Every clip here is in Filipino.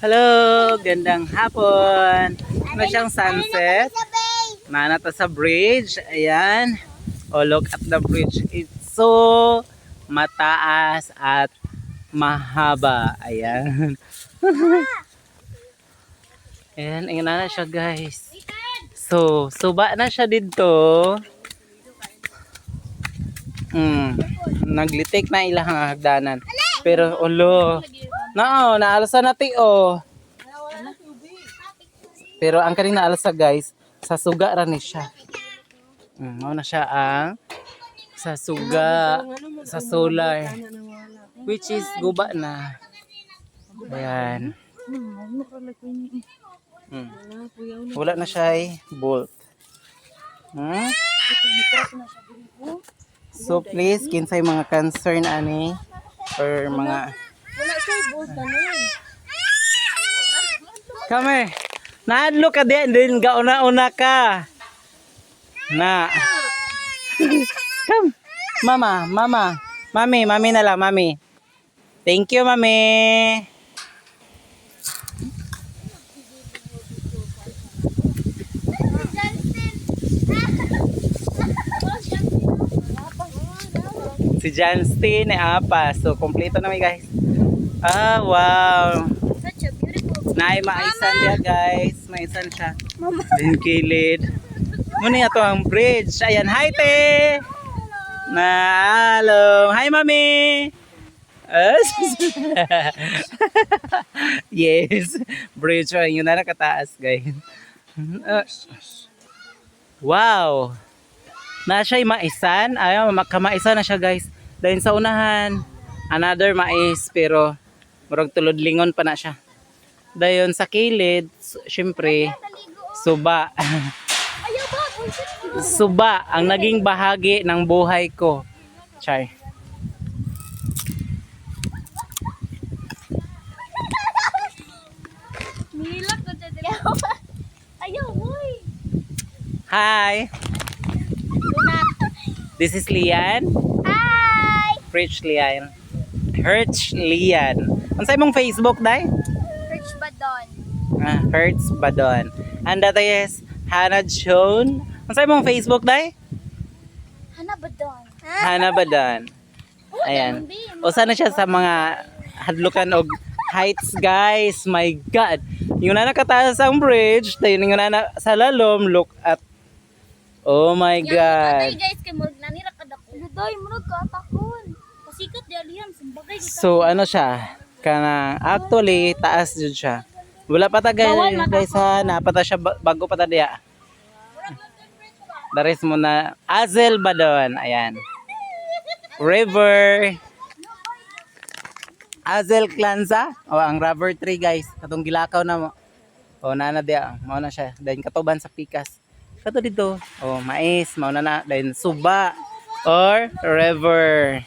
Hello, gandang hapon. Ano siyang sunset? Nanata sa bridge. Ayan. Oh, look at the bridge. It's so mataas at mahaba. Ayan. Ayan, ayan na siya guys. So, suba na siya dito. Naglitik na ilang hagdanan. Pero, ulo. Naalasan natin Pero ang kaning naalasa guys, sa suga ra ni siya. Mao na siya ang sa suga, sa solar. Which is guba na. Ayan. Wala na siya bolt. So please, kinsay mga concern ani or mga Wala siya bolt na nun. Come. Naadlo ka din gauna-una ka. Na. Come. Mami na lang, mami. Thank you, mami. Si Johnston apa. So, kompleto na may guys. Ah, wow. Such a beautiful. Nay, maisan dia guys. Maisan siya. Mama. Din kilid. Muna ito ang bridge. Ayan, hi te! Hello. Hi, mami! Yes. Bridge. Yun na nakataas guys. Wow. Na siya'y maisan. Ayaw, makamaisan na siya guys. Dahil sa unahan, another mais. Pero, murag tulod-lingon pa na siya. Dahil sa kilid, syempre, suba. Suba ang naging bahagi ng buhay ko. Char. Nilak ko siya. Ayaw, boy. Hi. This is Lian. Hi. Rich Lian. Hertz Lian. Ano sa mong Facebook, day? Rich Badon. Hertz Badon. And that is Hannah Joan. Ano sa mong Facebook, day? Hana Badon. Hannah Badon. Ayan. Usa na siya sa mga hadlukan og heights, guys. My God. Yung na nakataas ang bridge, tayo yung na sa lalom, look at. Oh my God. Yan, guys, kay murag nanira ka dako. Day, murag ka atakon. Pasikat di alihan, sumbagay kita. So ano siya? Actually, taas jud siya. Wala pa ta guys ha, napata siya bago pa ta diya. Daris mo na Azel Badon. Ayan. River. Azel Clanza. O ang rubber tree guys. Katong gilakaw na mo. O nana diya. Mao na siya. Dahil katuban sa pikas. Kato dito. O mais. Mao na. Dahil suba. Or river.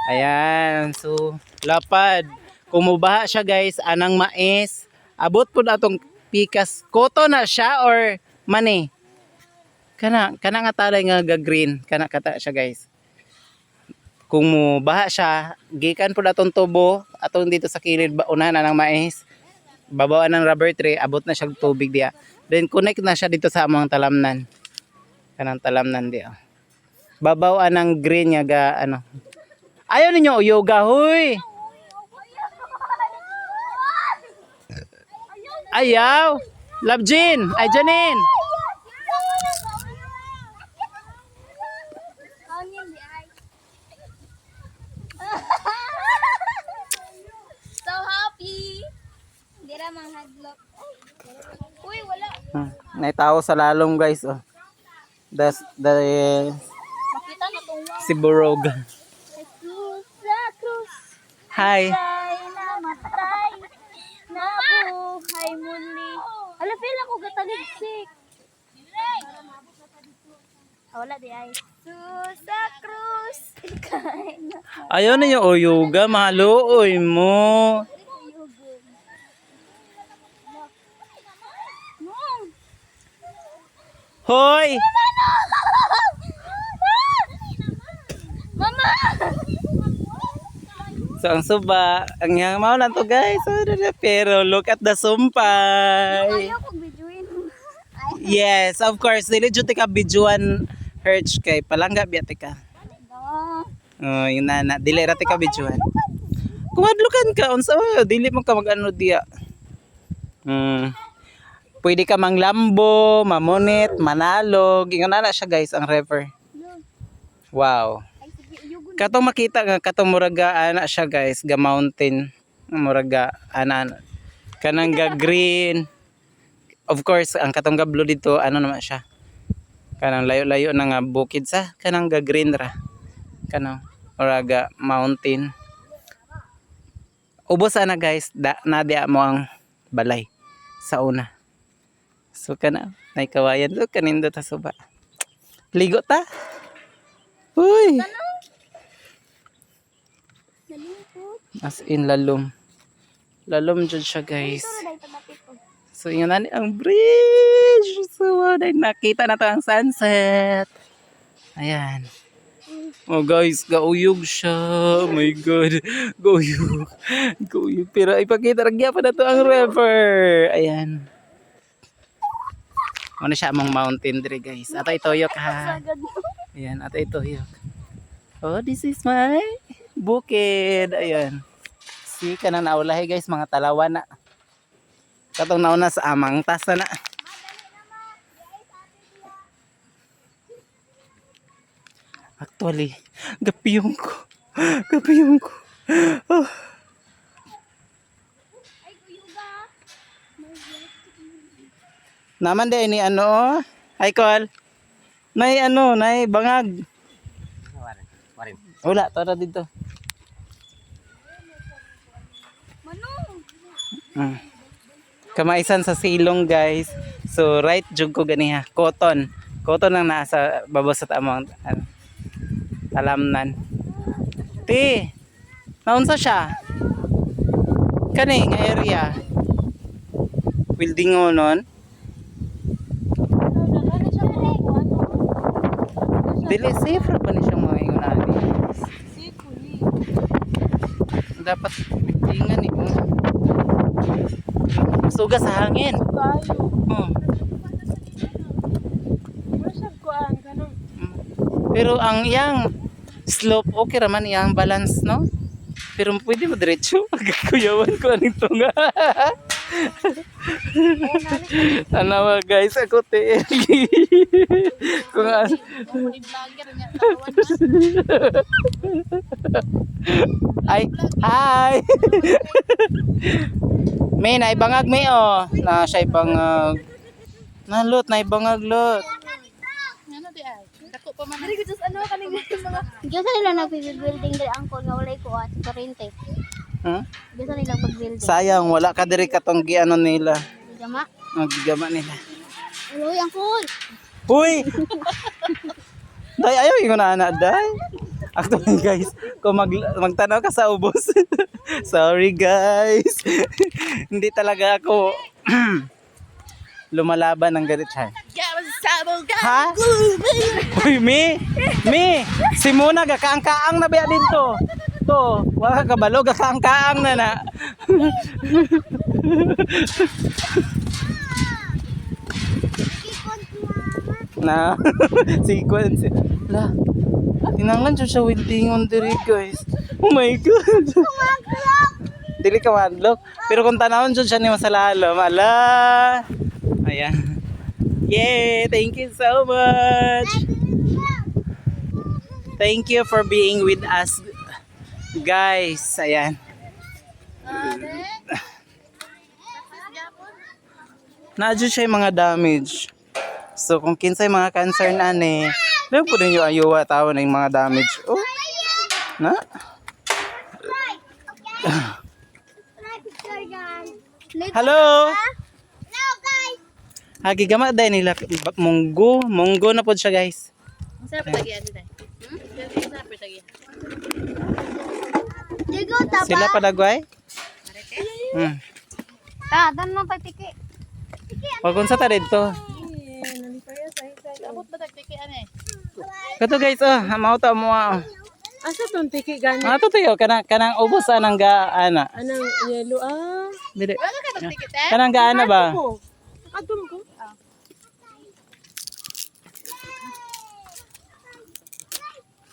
Ayan. So lapad. Kumubaha siya guys. Anang mais. Abot po na itong pikas. Koto na siya or mani. Kana nga talay nga ga-green. Kana kata siya guys. Kung mo baha siya, gikan po na itong tubo, atong dito sa kilid, una na ng mais, babawaan ng rubber tree, abot na siya tubig diya. Then connect na siya dito sa among talamnan. Kanang talamnan diya. Babawaan ng green nga ga, ano. Ayaw ninyo yoga, huy! Ayaw! Love Jean! Ay, Janine! So happy. Hindi ra mang hadlok. Uy, wala. Naitawo sa lalong guys. Oh. The Makita na tong si Burog. Jesus sa krus. Hi! Ay namatay. Nabuhay muli. Ala, feel ako gataligsik. Wala di ay. Jesus sa krus. Ayaw ninyo o yoga, mahaluoy mo. Hoy! Mama! So ang suba, ang yang mao na to guys. Pero look at the sumpay. Ayaw kong videoin. Yes, of course. Dili jud ka bijuan herch kay palangga biya ka. Oh, yun na dili ra ka bijuan. Kumadlukan ka unsa dili mo ka mag-ano diya. Pwede ka manglambo, mamunit, manalog. Ingon na siya guys ang river. Wow. Katong makita nga katong muraga ana siya guys, ga mountain. Muraga ana kanang ga green. Of course, ang katong ga blue dito ano naman siya. Kanang layo-layo na nga bukid sa kanang ga green ra. Kanang muraga mountain. Ubos na guys, nadia mo ang balay sa una. So kana, nay kawayan do kanindo ta suba. Ligo ta. Uy. As in lalom. Lalom jud siya guys. So yun na ang bridge. So nakita na to ang sunset. Ayan. Oh guys, gauyog siya. Oh my god. Gauyog. Gauyog. Pero ipakita rin pa na to ang river. Ayan. Ano siya among mountain dre guys. Ato itoyok ha. Ayan, ato itoyok. Oh, this is my bukid. Ayan. See, kanang naulahi guys, mga talawa na. Katong nauna sa amang tasa na. Actually, gapiyong ko. Gapiyong ko. Oh. Naman din ni ano, ay call. Nay ano, nay bangag. Warin. Wala, tara dito. Kamaisan sa silong guys. So right jug ko ganiha, cotton. Cotton ang nasa babos sa tamang talamnan. Ti. Naunsa siya? Kani nga area. Building non. Dili safe ra ba ni siyang mga ingon ani? Dapat tingnan ni mo. Suga sa hangin. Pero ang iyang slope okay ra man iyang balance no? Pero pwede mo diretso. Kuyawan ko anito nga. Tanawa guys, ako te. Kung ay, hi. May naibangag may oh. Na siya ibangag. Nalot, naibangag lot. Ano di ay? Dako pa man. Diri just ano kaning mga. Gisa nila nagbi-building diri angkol nga walay kuat, kurente. Gisa nila pag-building. Sayang wala ka diri katong giano nila. Gama. Gigama nila. Uy, angkol. Huy! Day, ayaw yung na anak, day. Actually guys, kung magtanaw ka sa ubos. Sorry guys. Hindi talaga ako lumalaban ng ganit siya. Ha? Uy, me, si Mona gakaang-kaang na ba dito? To, wala ka balo, gakaang-kaang na na. Na sequence la tinangan siya windingon diri guys. Oh my god. Dili ka madlok pero kung tanawon siya ni masalalo mala. Ayan. Yay, thank you so much. Thank you for being with us guys. Ayan. Nadyo siya yung mga damage. So kung kinsay mga cancer na ni, lang po din yung ayuwa tao na yung mga damage. Oh. Na? Hello. Hello guys. Hagi gama dai nila munggo na pod siya guys. Sa patagian dito. Sa patagian. Digo ta ba? Sila padagway? Dan mo patiki. Pag unsa ta dito? Abot ba tagtiki ane? Kato guys, oh, mao ta mo. Asa tong tiki gani? Ato tayo kanang ubos anang gaana. Anang yellow Dili. Wala ka tong ticket eh? Kanang gaana ba? Ko. Adum ko.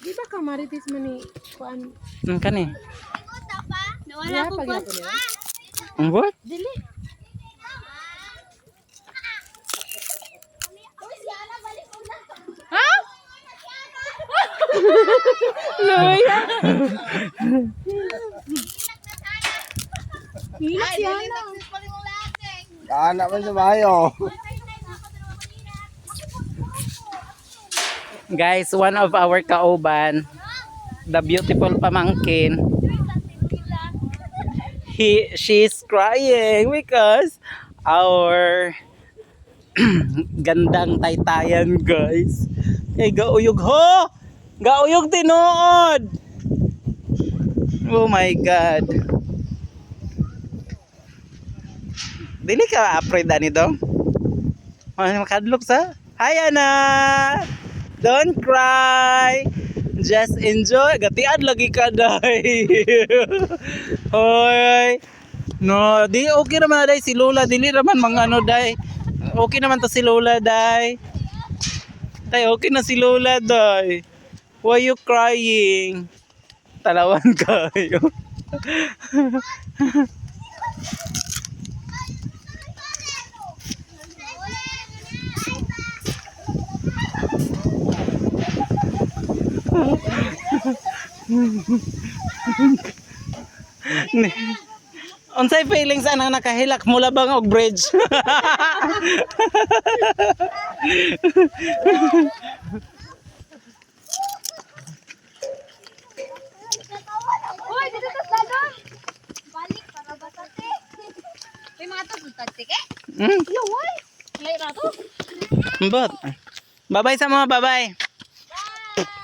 Di ba ka maritis man ni kuan? Kani. Nawala ko Pag ba? ako nila. What? Dili. Ha? Loy. Ay, dili na. Anak man sa bayo. Guys, one of our kauban, the beautiful pamangkin, she's crying because our gandang taytayan, guys. Kay gauyog ho! Gauyog tinuod! Oh my God. Dili ka afraid ani dong? Makadlok sa? Hi, Ana! Don't cry! Just enjoy. Gatian lagi ka, day. Hoy! No, di okay naman day si Lola. Dili naman mga ano, day. Okay naman to si Lola, day. Day, okay na si Lola, day. Why you crying? Talawan kayo. Unsay feelings anang nakahilak mula bang og bridge? Hoy, dito sa dagat. Balik para batate. May mga tagtik eh? Yo, why? Lay ra to. But, bye-bye sa mga bye-bye.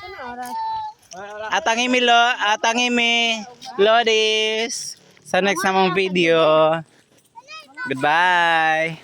Ano oras? Atangi mi lo, atangi mi Lodis. Sa next namang video. Goodbye.